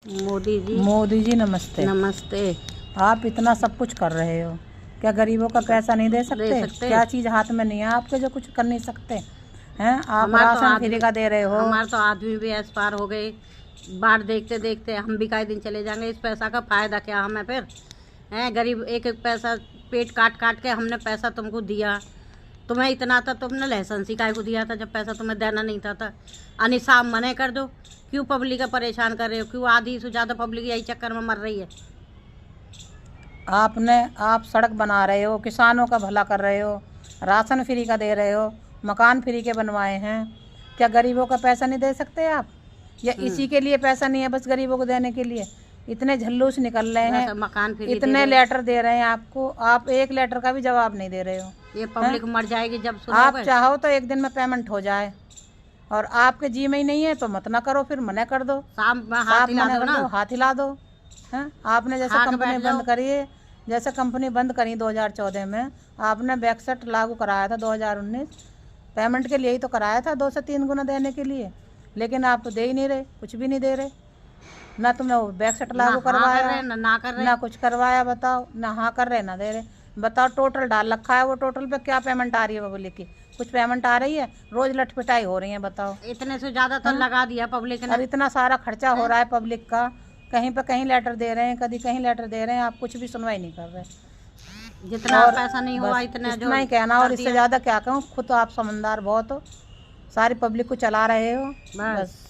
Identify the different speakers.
Speaker 1: मोदी जी नमस्ते।
Speaker 2: नमस्ते।
Speaker 1: आप इतना सब कुछ कर रहे हो, क्या गरीबों का पैसा नहीं दे सकते? क्या चीज़ हाथ में नहीं है आपके जो कुछ कर नहीं सकते हैं? आप राशन फ्री का दे रहे हो।
Speaker 2: हमारे तो आदमी भी ऐस पार हो गए, बाढ़ देखते देखते हम भी कई दिन चले जाएंगे। इस पैसा का फायदा क्या हमें फिर हैं? गरीब एक एक पैसा पेट काट काट के हमने पैसा तुमको दिया। तुम्हें इतना था, तुमने लाइसेंस ही काय को दिया था जब पैसा तुम्हें देना नहीं था। अनिसाब मने कर दो। क्यों पब्लिक का परेशान कर रहे हो? क्यों आधी से ज़्यादा पब्लिक यही चक्कर में मर रही है?
Speaker 1: आप सड़क बना रहे हो, किसानों का भला कर रहे हो, राशन फ्री का दे रहे हो, मकान फ्री के बनवाए हैं। क्या गरीबों का पैसा नहीं दे सकते आप? या इसी के लिए पैसा नहीं है बस गरीबों को देने के लिए? इतने झल्लूस निकल रहे हैं,
Speaker 2: मकान फ्री
Speaker 1: इतने लेटर दे रहे हैं आपको, आप एक लेटर का भी जवाब नहीं दे रहे हो।
Speaker 2: ये पब्लिक मर जाएगी जब
Speaker 1: आप चाहो तो एक दिन में पेमेंट हो जाए, और आपके जी में ही नहीं है तो मत ना करो, फिर मना कर दो, हाथ हिला दो। हैं? आपने जैसे कंपनी बंद करी है, जैसे कंपनी बंद करी 2014 में, आपने बैकसेट लागू कराया था 2019 पेमेंट के लिए ही तो कराया था, 2 से 3 गुना देने के लिए। लेकिन आप तो दे ही नहीं रहे, कुछ भी नहीं दे रहे। ना तुमने वो बैकसेट लागू करवाया, ना कुछ करवाया। बताओ, ना हाँ कर रहे ना दे रहे। बताओ, टोटल डाल रखा है, वो टोटल पे क्या पेमेंट आ रही है पब्लिक की? कुछ पेमेंट आ रही है? रोज लटपिटाई हो रही है। बताओ,
Speaker 2: इतने से ज्यादा तो लगा दिया पब्लिक ने।
Speaker 1: और इतना सारा खर्चा हो रहा है पब्लिक का, कहीं पे कहीं लेटर दे रहे हैं, कभी कहीं लेटर दे रहे हैं, आप कुछ भी सुनवाई नहीं कर रहे।
Speaker 2: जितना पैसा नहीं हुआ इतना
Speaker 1: ही कहना, और इससे ज़्यादा क्या कहूँ। खुद आप समझदार बहुत हो, सारी पब्लिक को चला रहे हो बस।